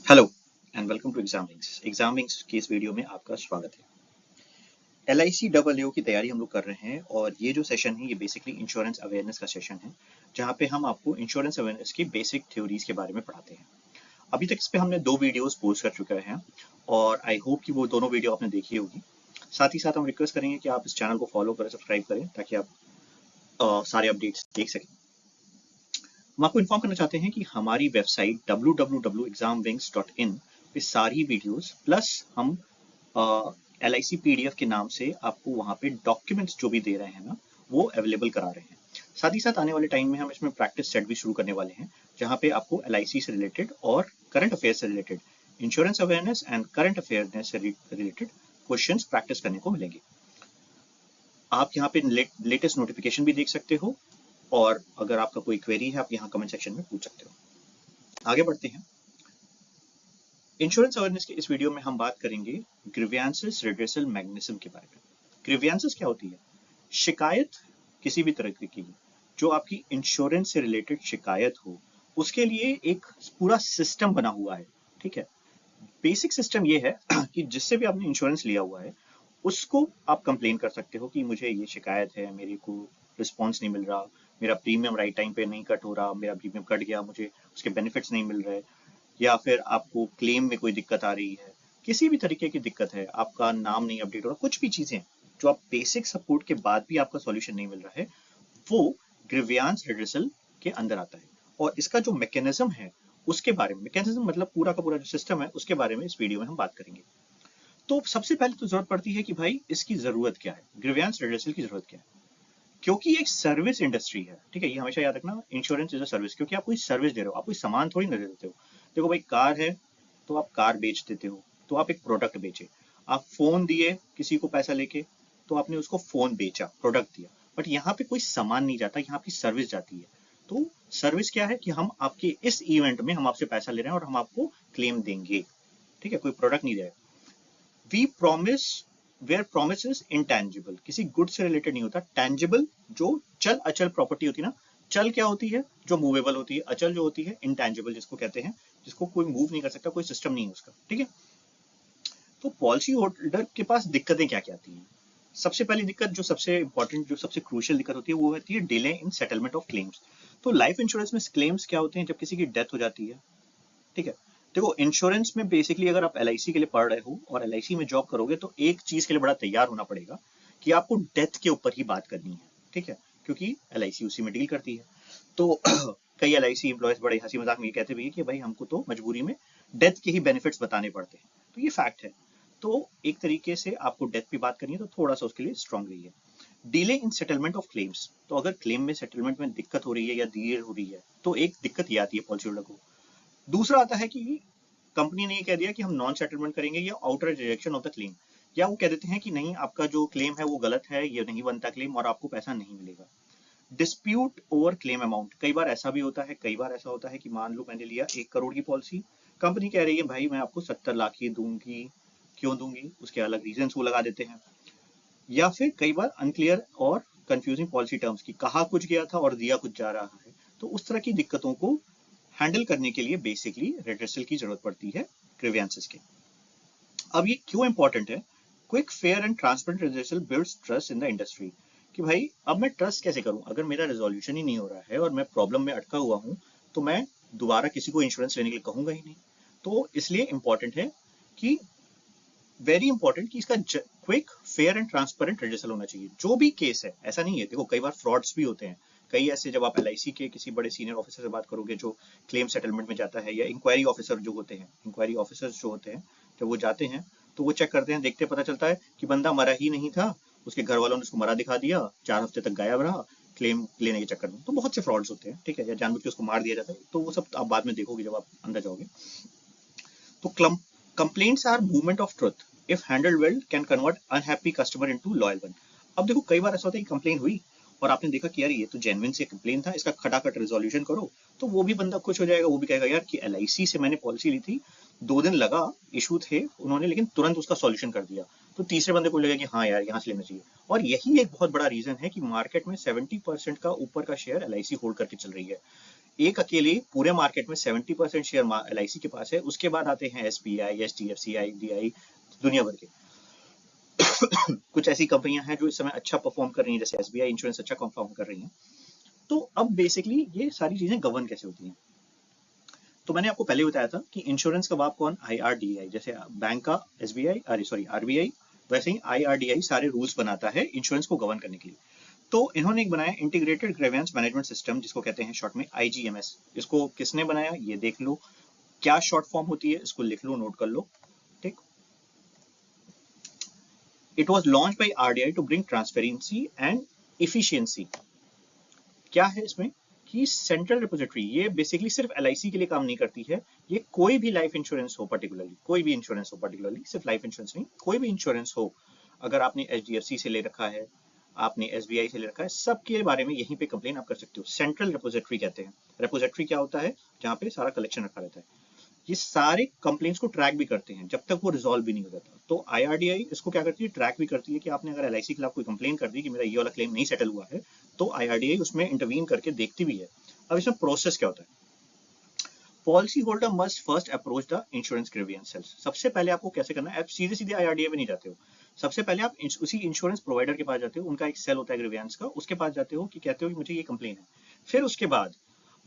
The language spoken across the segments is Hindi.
Hello and welcome to exam wings की इस वीडियो में आपका स्वागत है। LIC डबल की तैयारी हम लोग कर रहे हैं और ये जो सेशन है ये बेसिकली इंश्योरेंस अवेयरनेस का सेशन है, जहाँ पे हम आपको इंश्योरेंस अवेयरनेस की बेसिक थ्योरीज के बारे में पढ़ाते हैं। अभी तक इस पे हमने 2 वीडियोस पोस्ट कर चुके हैं और आई होप कि वो दोनों वीडियो आपने देखी होगी। साथ ही साथ हम रिक्वेस्ट करेंगे कि आप इस चैनल को फॉलो करें, सब्सक्राइब करें, ताकि आप सारे अपडेट्स देख सकें। हम आपको इन्फॉर्म करना चाहते हैं कि हमारी वेबसाइट www.examwings.in पे सारी वीडियोस प्लस हम LIC PDF के नाम से आपको वहाँ पे डॉक्यूमेंट्स जो भी दे रहे हैं ना, वो अवेलेबल करा रहे हैं। साथ ही साथ आने वाले टाइम में हम इसमें प्रैक्टिस सेट भी शुरू करने वाले हैं, जहाँ पे आपको LIC से रिलेटेड और करंट अफेयर से related, insurance awareness and current affairs से रिलेटेड क्वेश्चंस प्रैक्टिस करने को मिलेंगे। आप यहाँ पे लेटेस्ट नोटिफिकेशन भी देख सकते हो और अगर आपका कोई क्वेरी है आप यहाँ कमेंट सेक्शन में पूछ सकते हो। आगे बढ़ते हैं। इंश्योरेंस अवेयरनेस के इस वीडियो में हम बात करेंगे ग्रीवियंसेस रिड्रेसल मैकेनिज्म के बारे में। ग्रीवियंसेस क्या होती है? शिकायत किसी भी तरह की जो आपकी इंश्योरेंस से रिलेटेड शिकायत हो, उसके लिए एक पूरा सिस्टम बना हुआ है। ठीक है, बेसिक सिस्टम ये है कि जिससे भी आपने इंश्योरेंस लिया हुआ है उसको आप कंप्लेन कर सकते हो कि मुझे ये शिकायत है, मेरे को रिस्पॉन्स नहीं मिल रहा, मेरा प्रीमियम राइट टाइम पे नहीं कट हो रहा, मेरा प्रीमियम कट गया, मुझे उसके बेनिफिट्स नहीं मिल रहे, या फिर आपको क्लेम में कोई दिक्कत आ रही है, किसी भी तरीके की दिक्कत है, आपका नाम नहीं अपडेट हो रहा, कुछ भी चीजें जो आप बेसिक सपोर्ट के बाद भी आपका सॉल्यूशन नहीं मिल रहा है, वो ग्रीवियंस रिड्रेसल के अंदर आता है। और इसका जो मैकेनिज्म है उसके बारे में, मैकेनिज्म मतलब पूरा का पूरा जो सिस्टम है उसके बारे में इस वीडियो में हम बात करेंगे। तो सबसे पहले तो जरूरत पड़ती है कि भाई इसकी जरूरत क्या है, ग्रीवियंस रिड्रेसल की जरूरत क्या है। क्योंकि एक सर्विस इंडस्ट्री है, ठीक है, ये हमेशा याद रखना, इंश्योरेंस इज अ सर्विस, क्योंकि आप कोई सर्विस दे रहे हो, आप कोई सामान थोड़ी ना दे देते हो। देखो भाई, कार है तो आप कार बेच देते हो, तो आप एक प्रोडक्ट बेचे। आप फोन दिए किसी को पैसा लेके, तो आपने उसको फोन बेचा, प्रोडक्ट दिया। बट यहाँ पे कोई सामान नहीं जाता, यहाँ आपकी सर्विस जाती है। तो सर्विस क्या है कि हम आपके इस इवेंट में हम आपसे पैसा ले रहे हैं और हम आपको क्लेम देंगे। ठीक है, कोई प्रोडक्ट नहीं जाएगा। We promise, where promise is intangible, किसी गुड से रिलेटेड नहीं होता। टेंजिबल जो चल अचल प्रॉपर्टी होती है ना, चल क्या होती है? जो मूवेबल होती है। अचल जो होती है इंटेंजिबल, जिसको कहते हैं जिसको कोई मूव नहीं कर सकता, कोई सिस्टम नहीं है उसका। ठीक है, तो पॉलिसी होल्डर के पास दिक्कतें क्या क्या आती हैं? सबसे पहली दिक्कत, जो सबसे इंपॉर्टेंट, जो सबसे क्रूशियल दिक्कत होती है, वो होती है delay in settlement of claims. तो लाइफ इंश्योरेंस में क्लेम्स क्या होते हैं? जब किसी की डेथ हो जाती है। ठीक है, देखो इंश्योरेंस में बेसिकली अगर आप LIC के लिए पढ़ रहे हो और LIC में जॉब करोगे, तो एक चीज के लिए बड़ा तैयार होना पड़ेगा कि आपको डेथ के ऊपर ही बात करनी है। ठीक है, क्योंकि LIC उसी में डील करती है। तो कई LIC एम्प्लॉयज बड़े हंसी मजाक में ये कहते भी है कि भाई हमको तो मजबूरी में डेथ के ही बेनिफिट्स बताने पड़ते हैं। तो ये फैक्ट है। तो एक तरीके से आपको डेथ पे बात करनी है, तो थोड़ा सा उसके लिए स्ट्रांग रही है। Delay in settlement of claims, तो अगर क्लेम में सेटलमेंट में दिक्कत हो रही है या देर हो रही है, तो एक दिक्कत ये आती है पॉलिसी होल्डर को। दूसरा आता है कि कंपनी ने ये कह दिया कि हम नॉन सेटलमेंट करेंगे या outer rejection of the claim, या वो कह देते हैं कि नहीं, आपका जो क्लेम है वो गलत है, ये नहीं बनता क्लेम और आपको पैसा नहीं मिलेगा। डिस्प्यूट ओवर क्लेम अमाउंट, कई बार ऐसा भी होता है, कई बार ऐसा होता है कि मान लो मैंने लिया 1 करोड़ की पॉलिसी, कंपनी कह रही है भाई मैं आपको 70 लाख ही दूंगी। क्यों दूंगी? उसके अलग रीजन वो लगा देते हैं। या फिर कई बार अनक्लियर और कंफ्यूजिंग पॉलिसी टर्म्स की, कहा कुछ गया था और दिया कुछ जा रहा है। तो उस तरह की दिक्कतों को हैंडल करने के लिए बेसिकली रिड्रेसल की जरूरत पड़ती है ग्रीवियंसेस के। अब ये क्यों इंपॉर्टेंट है? Quick fair and transparent redressal builds trust in the industry, कि भाई अब मैं ट्रस्ट कैसे करूं? अगर मेरा रेजोल्यूशन ही नहीं हो रहा है और मैं प्रॉब्लम में अटका हुआ हूं, तो मैं दोबारा किसी को इंश्योरेंस लेने के लिए कहूंगा ही नहीं। तो इसलिए इंपॉर्टेंट है कि, वेरी इंपॉर्टेंट, कि इसका quick fair and transparent redressal होना चाहिए। जो भी केस है, ऐसा नहीं है, देखो कई बार फ्रॉड्स भी होते हैं। कई ऐसे, जब आप LIC के किसी बड़े सीनियर ऑफिसर से बात करोगे जो क्लेम सेटलमेंट में जाता है, या इंक्वायरी ऑफिसर जो होते हैं, इंक्वायरी ऑफिसर्स जो होते हैं, जब वो जाते हैं तो वो चेक करते हैं, देखते पता चलता है कि बंदा मरा ही नहीं था, उसके घर वालों ने उसको मरा दिखा दिया, 4 हफ्ते तक गायब रहा क्लेम लेने के चक्कर में। तो बहुत से फ्रॉड्स होते हैं, ठीक है, या जानबूझ के उसको मार दिया जाता है। तो वो सब आप बाद में देखोगे जब आप अंदर जाओगे। तो complaints are movement of truth, if handled well can convert unhappy customer into loyal one। अब देखो कई बार ऐसा होता है कि कंप्लेन हुई और आपने देखा कि यार ये तो जेन्युइन से कंप्लेन था, इसका खटाखट रिजोल्यूशन करो, तो वो भी बंदा खुश हो जाएगा। वो भी कहेगा यार कि LIC से मैंने पॉलिसी ली थी, 2 दिन लगा, इशू थे उन्होंने, लेकिन तुरंत उसका सॉल्यूशन कर दिया। तो तीसरे बंदे को लगेगा कि हाँ यार यहाँ से लेना चाहिए। और यही एक बहुत बड़ा रीजन है कि मार्केट में 70% का ऊपर का शेयर LIC होल्ड करके चल रही है। एक अकेले पूरे मार्केट में 70% शेयर LIC के पास है, उसके बाद आते हैं SBI, HDFC, IDI, दुनिया भर के कुछ ऐसी कंपनियां हैं जो इस समय अच्छा परफॉर्म कर रही हैं, जैसे SBI इंश्योरेंस अच्छा परफॉर्म कर रही हैं। तो अब बेसिकली ये सारी चीजें गवर्न कैसे होती हैं। तो मैंने आपको पहले बताया था कि इंश्योरेंस का बाप कौन, IRDAI, जैसे बैंक का SBI, अरे सॉरी RBI, वैसे ही IRDAI सारे रूल्स बनाता है इंश्योरेंस को गवर्न करने के लिए। तो इन्होंने एक बनाया इंटीग्रेटेड ग्रीवेंस मैनेजमेंट सिस्टम, जिसको कहते हैं शॉर्ट में IGMS। इसको किसने बनाया ये देख लो, क्या शॉर्ट फॉर्म होती है इसको लिख लो, नोट कर लो, ठीक। It was launch by RDI to bring transparency and efficiency. क्या है इसमें कि सेंट्रल रिपोजिटरी, ये बेसिकली सिर्फ LIC के लिए काम नहीं करती है, ये कोई भी लाइफ इंश्योरेंस हो, पर्टिकुलरली कोई भी इंश्योरेंस हो, पर्टिकुलरली सिर्फ लाइफ इंश्योरेंस नहीं, कोई भी इंश्योरेंस हो, अगर आपने HDFC से ले रखा है, आपने SBI से ले रखा है, सबके बारे में यहीं पे कंप्लेन आप कर सकते हो। सेंट्रल रिपोजिटरी कहते हैं। रिपोजिटरी क्या होता है, जहाँ पे सारा कलेक्शन रखा रहता है। ये सारे कंप्लेंट्स को ट्रैक भी करते हैं जब तक वो रिजॉल्व भी नहीं हो जाता। तो IRDI इसको क्या करती है, ट्रैक भी करती है कि आपने अगर LIC के खिलाफ कोई कंप्लेन कर दी कि मेरा ये वाला क्लेम नहीं सेटल हुआ है, तो IRDI उसमें इंटरवीन करके देखती भी है। अब इसमें प्रोसेस क्या होता है, policy holder must first approach the insurance grievance cells. सबसे पहले आपको कैसे करना है, आप सीधे सीधे IRDA में नहीं जाते हो, सबसे पहले आप उसी इंश्योरेंस प्रोवाइडर के पास जाते हो, उनका एक सेल होता है ग्रीवियंस का, उसके पास जाते हो कि कहते हो कि मुझे ये कंप्लेन है। फिर उसके बाद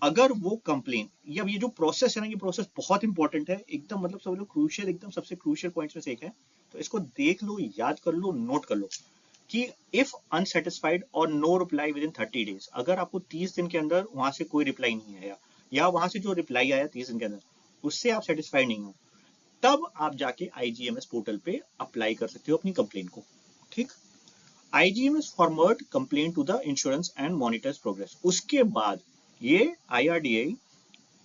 अगर वो कंप्लेन, या ये जो प्रोसेस है ना, ये प्रोसेस बहुत इंपॉर्टेंट है, एकदम मतलब सब लोग क्रूशियल, एकदम सबसे क्रूशियल पॉइंट्स में से एक है। तो इसको देख लो, याद कर लो, नोट कर लो कि इफ अनसेटिस्फाइड और no reply within 30 days, अगर आपको 30 दिन के अंदर वहां से कोई रिप्लाई नहीं आया, या वहां से जो रिप्लाई आया 30 दिन के अंदर उससे आप सेटिस्फाइड नहीं हो, तब आप जाके IGMS पोर्टल पे अप्लाई कर सकते हो अपनी कंप्लेन को, ठीक। IGMS forward complain to the insurance and monitors progress. उसके बाद ये IRDA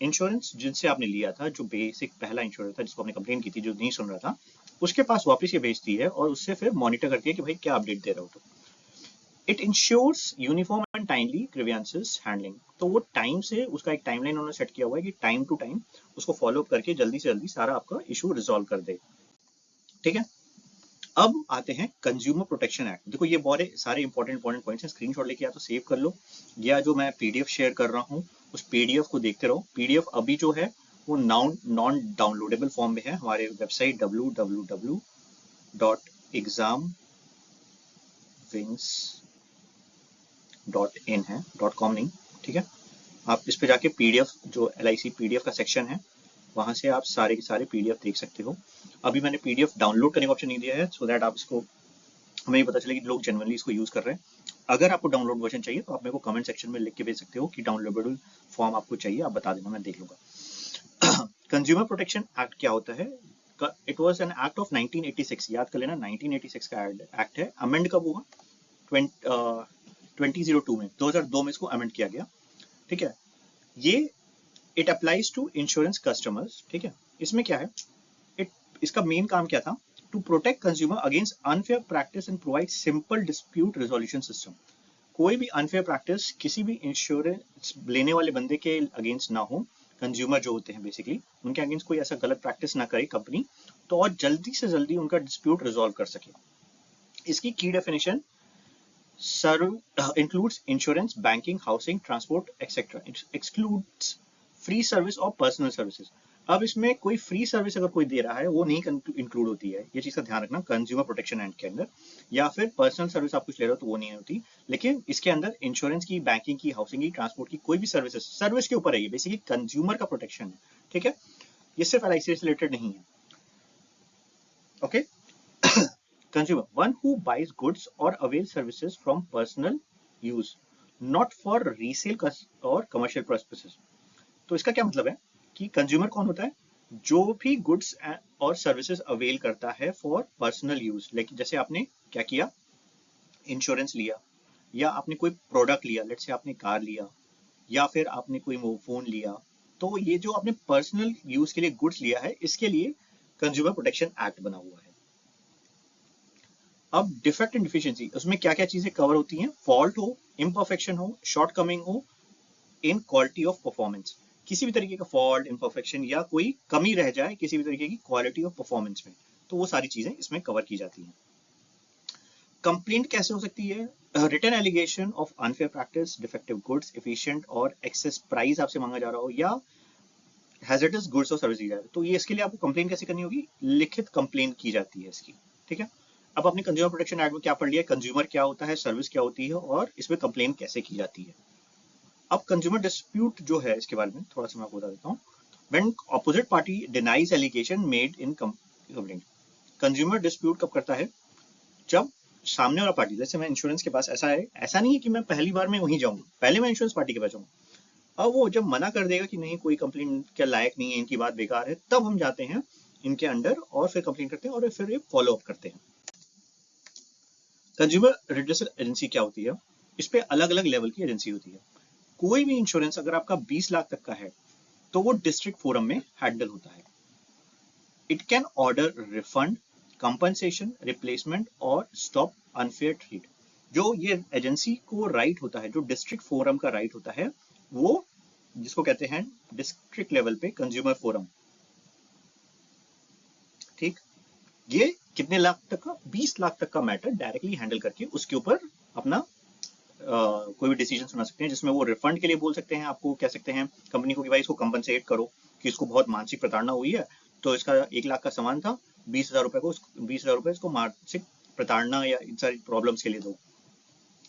इंश्योरेंस जिनसे आपने लिया था, जो बेसिक पहला इंश्योरेंस था जिसको आपने कंप्लेन की थी, जो नहीं सुन रहा था, उसके पास वापस ये भेजती है और उससे फिर मॉनिटर करती है कि भाई क्या अपडेट दे रहे हो। तो it insures uniform and timely grievances handling. तो वो टाइम से, उसका एक टाइमलाइन उन्होंने सेट किया हुआ है कि टाइम टू टाइम उसको फॉलो अप करके जल्दी से जल्दी सारा आपका इशू रिजॉल्व कर दे, ठीक है। अब आते हैं कंज्यूमर प्रोटेक्शन एक्ट। देखो ये बहुत सारे इंपॉर्टेंट पॉइंट्स हैं, स्क्रीनशॉट लेके या तो सेव कर लो, या जो मैं PDF शेयर कर रहा हूँ उस PDF को देखते रहो। PDF अभी जो है वो नॉन डाउनलोडेबल फॉर्म में है, हमारे वेबसाइट www.examwings.in है, .com नहीं, ठीक है। आप इस पे जाके PDF, जो LIC PDF का सेक्शन है, वहां से आप सारे के सारे PDF देख सकते हो। अभी मैंने PDF डाउनलोड करने का ऑप्शन नहीं दिया है, सो दैट आप इसको, हमें ये पता चले कि लोग जनरली इसको यूज कर रहे हैं। अगर आपको डाउनलोड वर्जन चाहिए तो आप मेरे को कमेंट सेक्शन में लिख के भेज सकते हो कि डाउनलोडेबल फॉर्म आपको चाहिए, आप बता देना, मैं देख लूंगा। कंज्यूमर प्रोटेक्शन एक्ट क्या होता है, it was an act of 1986, याद कर लेना 1986 का एक्ट है। अमेंड कब हुआ, 2002 में, 2002 में इसको अमेंड किया गया, ठीक है। ये it applies to insurance customers, ठीक है। इसमें क्या है, इसका मेन काम क्या था, to protect consumer against unfair practice and provide simple dispute resolution system. कोई भी अनफेयर प्रैक्टिस किसी भी इंश्योरेंस लेने वाले बंदे के अगेंस्ट ना हो, कंज्यूमर जो होते हैं बेसिकली उनके अगेंस्ट कोई ऐसा गलत प्रैक्टिस ना करे कंपनी, तो और जल्दी से जल्दी उनका डिस्प्यूट रिजोल्व कर सके। इसकी की definition includes insurance, banking, housing, transport etcetera, excludes free service और पर्सनल सर्विसेज। अब इसमें कोई फ्री सर्विस अगर कोई दे रहा है वो नहीं इंक्लूड होती है, ये चीज का ध्यान रखना कंज्यूमर प्रोटेक्शन एक्ट के अंदर। या फिर पर्सनल सर्विस आप कुछ ले रहे हो तो वो नहीं होती, लेकिन इसके अंदर इंश्योरेंस की, बैंकिंग की, हाउसिंग की, ट्रांसपोर्ट की कोई भी सर्विसेज, सर्विस के ऊपर है, ये बेसिकली कंज्यूमर का प्रोटेक्शन है, ठीक है। ये सिर्फ LIC से रिलेटेड नहीं है, okay. Consumer, one who buys goods or avails services from personal use, not for resale or commercial purposes। तो इसका क्या मतलब है कि कंज्यूमर कौन होता है, जो भी गुड्स और सर्विसेज अवेल करता है फॉर पर्सनल यूज। लेकिन जैसे आपने क्या किया, इंश्योरेंस लिया, या आपने कोई प्रोडक्ट लिया, लेट्स से आपने कार लिया, या फिर आपने कोई फोन लिया, तो ये जो आपने पर्सनल यूज के लिए गुड्स लिया है, इसके लिए कंज्यूमर प्रोटेक्शन एक्ट बना हुआ है। अब डिफेक्ट एंड डिफिशियंसी, उसमें क्या क्या चीजें कवर होती हैं, फॉल्ट हो, इम्परफेक्शन हो, शॉर्ट कमिंग हो इन क्वालिटी ऑफ परफॉर्मेंस, किसी भी तरीके का फॉल्ट, इम्परफेक्शन या कोई कमी रह जाए किसी भी तरीके की क्वालिटी ऑफ परफॉर्मेंस में, तो वो सारी चीजें इसमें कवर की जाती हैं। कंप्लेंट कैसे हो सकती है, written allegation of unfair practice, defective goods, efficient और एक्सेस प्राइस आपसे मांगा जा रहा हो, या हैजर्डस गुड्स और सर्विस दी जा रही है, तो ये इसके लिए आपको कंप्लेन कैसे करनी होगी? लिखित कंप्लेन की जाती है इसकी, ठीक है। अब अपने कंज्यूमर प्रोटेक्शन एक्ट में क्या पढ़ लिया, कंज्यूमर क्या होता है, सर्विस क्या होती है, और इसमें कंप्लेन कैसे की जाती है। अब कंज्यूमर डिस्प्यूट जो है, इसके बारे में थोड़ा सा मैं आपको बता देता हूँ। When opposite party denies allegation made in complaint, consumer dispute कब करता है? जब सामने वाला पार्टी, जैसे मैं इंश्योरेंस के पास, ऐसा है, ऐसा नहीं है कि मैं पहली बार में वहीं जाऊंगा, पहले मैं इंश्योरेंस पार्टी के पास जाऊंगा। अब वो जब मना कर देगा कि नहीं कोई कंप्लेन के लायक नहीं है, इनकी बात बेकार है, तब हम जाते हैं इनके अंडर और फिर कंप्लेन करते हैं और फिर ये फॉलो अप करते हैं। कंज्यूमर रिड्रेसल एजेंसी क्या होती है? इस पे अलग अलग लेवल की एजेंसी होती है। कोई भी इंश्योरेंस अगर आपका 20 लाख तक का है तो वो डिस्ट्रिक्ट फोरम में हैंडल होता है। It can order refund, compensation, replacement और स्टॉप अनफेयर ट्रीट। जो ये एजेंसी को राइट होता है, जो डिस्ट्रिक्ट फोरम का राइट होता है, वो जिसको कहते हैं डिस्ट्रिक्ट लेवल पे कंज्यूमर फोरम, ठीक। ये कितने लाख तक का? 20 लाख तक का मैटर डायरेक्टली हैंडल करके उसके ऊपर अपना कोई भी डिसीजन सुना सकते हैं, जिसमें वो रिफंड के लिए बोल सकते हैं, आपको कह सकते हैं कंपनी को कि भाई इसको कंपनसेट करो कि इसको बहुत मानसिक प्रताड़ना हुई है, तो इसका 1 लाख का सामान था, 20,000 रुपए को, 20,000 रुपए इसको मानसिक प्रताड़ना या इन सारी प्रॉब्लम्स के लिए दो।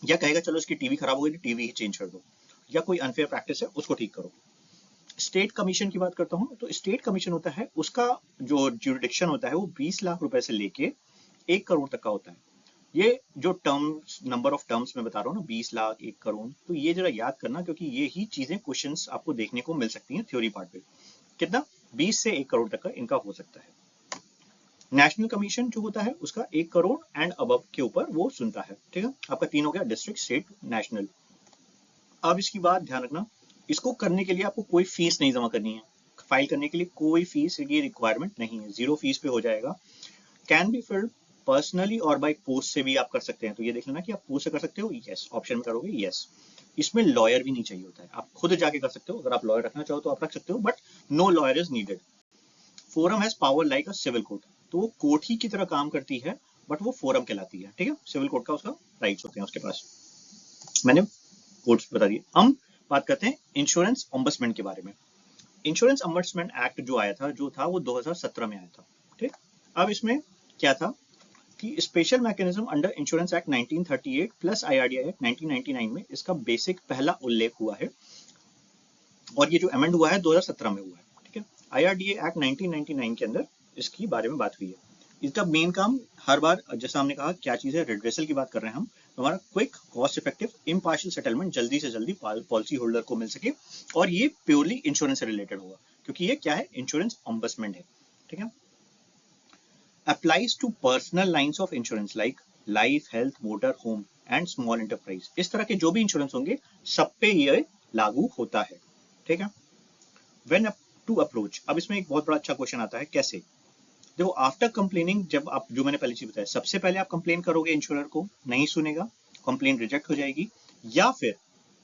या कहेगा चलो इसकी टीवी खराब हो गई, टीवी ही चेंज कर दो, या कोई अनफेयर प्रैक्टिस है उसको ठीक करो। स्टेट कमीशन की बात करता हूँ, तो स्टेट कमीशन होता है, उसका जो ज्यूरिडिक्शन होता है वो 20 लाख रुपए से लेके 1 करोड़ तक का होता है। ये जो टर्म्स, नंबर ऑफ टर्म्स मैं बता रहा हूँ ना, 20 लाख, 1 करोड़, तो ये जरा याद करना, क्योंकि ये ही चीजें क्वेश्चंस आपको देखने को मिल सकती हैं थ्योरी पार्ट पे। कितना? 20 से 1 करोड़ तक का इनका हो सकता है। नेशनल कमीशन जो होता है उसका 1 करोड़ एंड अबव के ऊपर वो सुनता है, ठीक है। आपका 3 हो गया, डिस्ट्रिक्ट, स्टेट, नेशनल। अब इसकी बात ध्यान रखना, इसको करने के लिए आपको कोई फीस नहीं जमा करनी है। फाइल करने के लिए कोई फीस की रिक्वायरमेंट नहीं है, 0 फीस पे हो जाएगा। कैन बी फिल्ड पर्सनली और बाय पोस्ट से भी आप कर सकते हैं, तो ये देख लेना कि आप पोस्ट से कर सकते हो, यस ऑप्शन में करोगे, यस। इसमें लॉयर भी नहीं चाहिए होता है, आप खुद जाके कर सकते हो, अगर आप लॉयर रखना चाहो तो आप रख सकते हो, but no lawyer is needed. Forum has power like a civil court, तो वो कोर्ट ही की तरह काम करती है, बट वो फोरम कहलाती है, ठीक है। सिविल कोर्ट का उसका राइट्स होते हैं उसके पास। मैंने कोर्ट्स बता दिए। हम बात करते हैं इंश्योरेंस ओम्बड्समैन के बारे में। इंश्योरेंस ओम्बड्समैन एक्ट जो आया था, जो था वो 2017 में आया था, ठीक। अब इसमें क्या था कि special mechanism under insurance act 1938 plus IRDA act 1999 में इसका बेसिक पहला उल्लेख हुआ है, और ये जो अमेंड हुआ है 2017 में हुआ है, ठीक है। आईआरडीए एक्ट 1999 के अंदर इसकी बारे में बात हुई है। इसका मेन काम, हर बार जैसा हमने कहा क्या चीज है, रिड्रेसल की बात कर रहे हैं हम, तो हमारा quick, cost effective, impartial settlement जल्दी से जल्दी पॉलिसी होल्डर को मिल सके, और ये प्योरली इंश्योरेंस से रिलेटेड होगा, क्योंकि ये क्या है, इंश्योरेंस ओम्बड्समैन है, ठीक है। applies to personal lines of insurance like life, health, motor, home and small enterprise। इस तरह के जो भी इंश्योरेंस होंगे सब पे ये लागू होता है, ठीक है। When up to approach, अब इसमें एक बहुत बड़ा अच्छा क्वेश्चन आता है, कैसे? देखो, आफ्टर कंप्लेनिंग, जब आप, जो मैंने पहले चीज बताया, सबसे पहले आप कंप्लेन करोगे, इंश्योरर को नहीं सुनेगा, कंप्लेन रिजेक्ट हो जाएगी, या फिर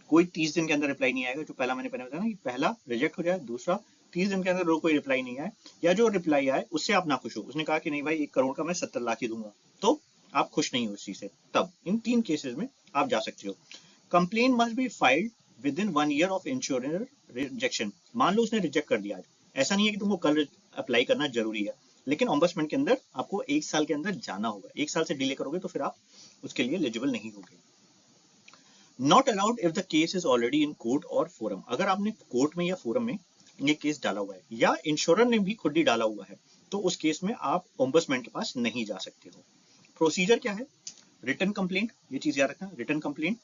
कोई 30 दिन के अंदर रिप्लाई नहीं आएगा, जो पहला मैंने पहले बताया ना कि पहला रिजेक्ट हो जाए, दूसरा 30 दिन के अंदर कोई रिप्लाई नहीं आए, या जो रिप्लाई आए उससे आप ना खुश हो, उसने कहा कि नहीं भाई 1 करोड़ का मैं 70 लाख ही दूंगा, तो आप खुश नहीं हो उस चीज से, तब इन 3 केसेस में आप जा सकते हो। Complain must be filed with in 1 year of insurance rejection. मान लो उसने रिजेक्ट कर दिया आज, ऐसा नहीं है कि तुमको कल अप्लाई करना जरूरी है, लेकिन ओम्बड्समैन के अंदर आपको 1 साल के अंदर जाना होगा। 1 साल से डिले करोगे तो फिर आप उसके लिए एलिजिबल नहीं होगे। Not allowed if the case is already in court और फोरम। अगर आपने कोर्ट में या फोरम में ये केस डाला हुआ है, या इंश्योरर ने भी खुद ही डाला हुआ है, तो उस केस में आप ओम्बड्समैन के पास नहीं जा सकते हो। प्रोसीजर क्या है? रिटन कंप्लेंट, ये चीज याद रखना, written complaint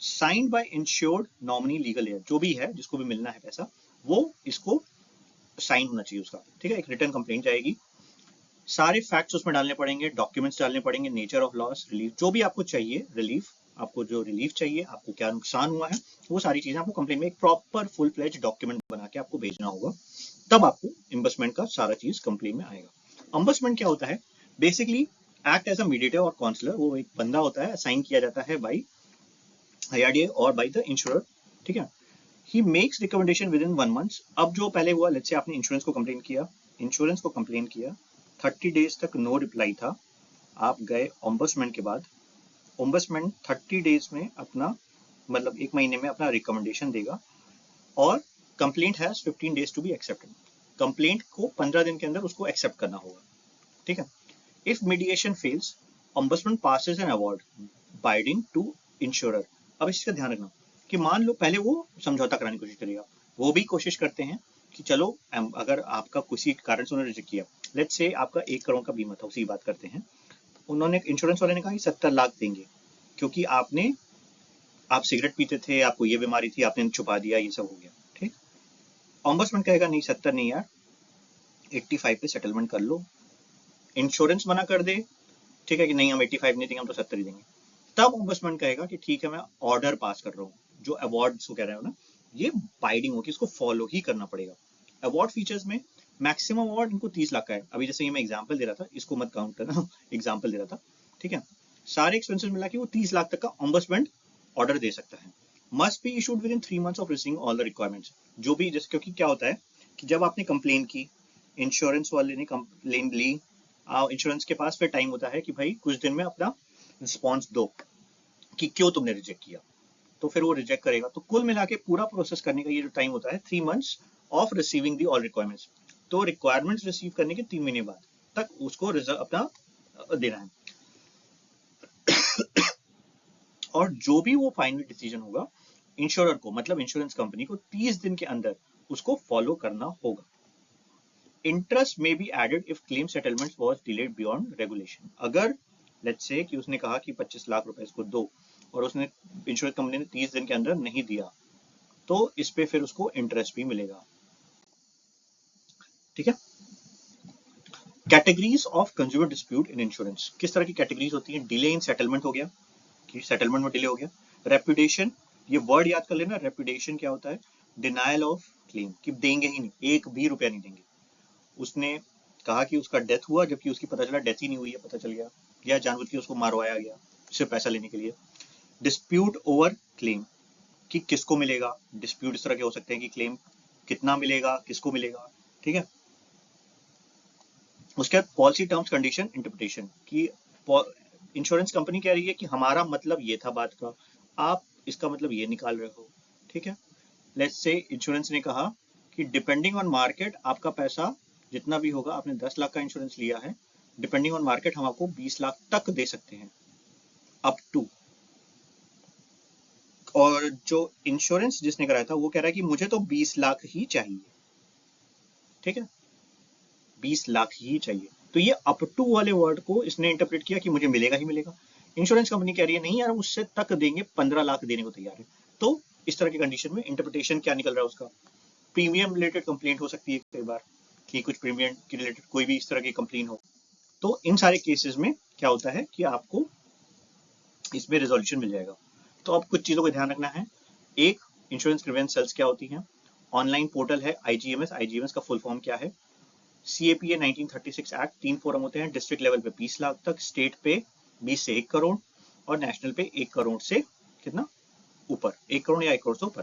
signed by insured nominee legal heir, जो भी है जिसको भी मिलना है पैसा, वो इसको साइन होना चाहिए उसका, ठीक है। एक रिटन कंप्लेंट जाएगी, सारे फैक्ट्स उसमें डालने पड़ेंगे, डॉक्यूमेंट्स डालने पड़ेंगे, नेचर ऑफ लॉस, रिलीफ, जो भी आपको चाहिए, रिलीफ, आपको जो रिलीफ चाहिए, आपको क्या नुकसान हुआ है, वो सारी चीजें आपको कंप्लेन में एक प्रॉपर फुल फ्लेज डॉक्यूमेंट बना के आपको भेजना होगा, तब आपको ओम्बड्समैन का सारा चीज कंप्लेन में आएगा। ओम्बड्समैन क्या होता है? Basically act as a mediator और काउंसलर, वो एक बंदा होता है, असाइन किया जाता है बाई आईआरडीए और बाई द इंश्योरर, ठीक है। He makes recommendation within 1 month. अब जो पहले हुआ, लेट्स से आपने इंश्योरेंस को कंप्लेन किया, इंश्योरेंस को कंप्लेन किया, 30 डेज तक नो रिप्लाई था, आप गए ओम्बड्समैन के बाद, ओम्बड्समैन 30 डेज में अपना मतलब 1 महीने में अपना रिकमेंडेशन देगा और complaint has 15 days to be accepted. Complaint को 15 दिन के अंदर उसको एक्सेप्ट करना होगा, ठीक है। If mediation fails, ombudsman passes an award binding to insurer. अब इसका ध्यान रखना कि मान लो पहले वो समझौता कराने की कोशिश करेगा, वो भी कोशिश करते हैं कि चलो अगर आपका किसी कारण से उन्होंने रिजेक्ट किया, लेट्स से आपका 1 करोड़ का बीमा था, उसी बात करते हैं, उन्होंने इंश्योरेंस वाले ने कहा कि 70 लाख देंगे क्योंकि आप सिगरेट पीते थे, आपको ये बीमारी थी, आपने छुपा दिया, ये सब हो गया, ठीक। ओम्बड्समैन कहेगा नहीं 70 नहीं यार, 85 पे सेटलमेंट कर लो। इंश्योरेंस मना कर दे, ठीक है कि नहीं हम 85 नहीं देंगे, हम तो 70 ही देंगे। तब ओम्बड्समैन कहेगा कि ठीक है मैं ऑर्डर पास कर रहा हूँ, जो अवार्ड को कह रहे हो ना, ये बाइंडिंग होगी, इसको फॉलो ही करना पड़ेगा। अवार्ड फीचर्स में मैक्सिमम अवार्ड इनको 30 लाख का है। अभी जैसे ये मैं एग्जांपल दे रहा था, इसको मत काउंट करना, एग्जांपल दे रहा था, ठीक है। सारे एक्सपेंसेस मिला के वो 30 लाख तक का ओम्बड्समैन ऑर्डर दे सकता है। Must be issued with in 3 months of receiving all the requirements. जो भी जैसे, क्योंकि क्या होता है कि जब आपने कंप्लेन की, इंश्योरेंस वाले ने कंप्लेन ली, इंश्योरेंस के पास फिर टाइम होता है कि भाई कुछ दिन में अपना रिस्पॉन्स दो कि क्यों तुमने रिजेक्ट किया, तो फिर वो रिजेक्ट करेगा। तो कुल मिला के पूरा प्रोसेस करने का ये जो टाइम होता है 3 months of receiving the all requirements. तो रिक्वायरमेंट्स रिसीव करने के 3 महीने बाद तक उसको अपना देना है। और जो भी वो फाइनल डिसीजन होगा इंश्योरर को, मतलब इंश्योरेंस कंपनी को 30 दिन के अंदर उसको फॉलो करना होगा। इंटरेस्ट में be added if claim settlement was delayed beyond regulation. अगर लेट्स से कि उसने कहा कि 25 लाख रुपए इसको दो और उसने इंश्योरेंस कंपनी ने 30 दिन के अंदर नहीं दिया, तो इस पे फिर उसको इंटरेस्ट भी मिलेगा, ठीक है। Categories of consumer dispute in insurance, किस तरह की कैटेगरीज होती है? डिले इन सेटलमेंट हो गया कि सेटलमेंट में डिले हो गया। रेपुटेशन, ये वर्ड याद कर लेना, रेपुटेशन क्या होता है? डिनायल ऑफ क्लेम, कि देंगे ही नहीं, 1 भी रुपया नहीं देंगे। उसने कहा कि उसका डेथ हुआ जबकि उसकी पता चला डेथ ही नहीं हुई है, पता चल गया, या जानबूझ के उसको मारवाया गया सिर्फ पैसा लेने के लिए। डिस्प्यूट ओवर क्लेम, कि किसको मिलेगा, डिस्प्यूट इस तरह के हो सकते हैं कि क्लेम कितना मिलेगा, किसको मिलेगा, ठीक है। उसके बाद पॉलिसी टर्म्स कंडीशन इंटरप्रिटेशन, कि इंश्योरेंस कंपनी कह रही है कि हमारा मतलब ये था बात का, आप इसका मतलब ये निकाल रहे हो, ठीक है। लेट्स से इंश्योरेंस ने कहा कि डिपेंडिंग ऑन मार्केट आपका पैसा जितना भी होगा, आपने 10 लाख का इंश्योरेंस लिया है, डिपेंडिंग ऑन मार्केट हम आपको 20 लाख तक दे सकते हैं, अप टू। और जो इंश्योरेंस जिसने कराया था वो कह रहा है कि मुझे तो 20 लाख ही चाहिए, ठीक है, 20 लाख ही चाहिए। तो ये अप टू वाले वर्ड को इसने इंटरप्रेट किया कि मुझे मिलेगा ही मिलेगा। इंश्योरेंस कंपनी कह रही है नहीं यार, उससे तक देंगे, 15 लाख देने को तैयार है। तो इस तरह की कंडीशन में इंटरप्रिटेशन क्या निकल रहा है उसका? प्रीमियम रिलेटेड कंप्लेंट हो सकती है कई बार, कि कुछ प्रीमियम की रिलेटेड कोई भी इस तरह की कंप्लेन हो। तो इन सारे केसेस में क्या होता है कि आपको इसमें रेजोल्यूशन मिल जाएगा। तो अब कुछ चीजों का ध्यान रखना है। एक, इंश्योरेंस ग्रीवेंस सेल्स क्या होती हैं? ऑनलाइन पोर्टल है आईजीएमएस। आईजीएमएस का फुल फॉर्म क्या है? CAPA 1936 act. 3 फोरम होते हैं, डिस्ट्रिक्ट लेवल पे 20 लाख तक, स्टेट पे 20 से 1 करोड़ और नेशनल पे 1 करोड़ से कितना ऊपर, 1 करोड़ या 1 करोड़ से ऊपर,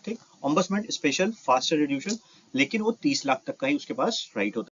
ठीक। ओम्बड्समैन स्पेशल फास्टर रेड्यूशन, लेकिन वो 30 लाख तक का ही उसके पास राइट होता है।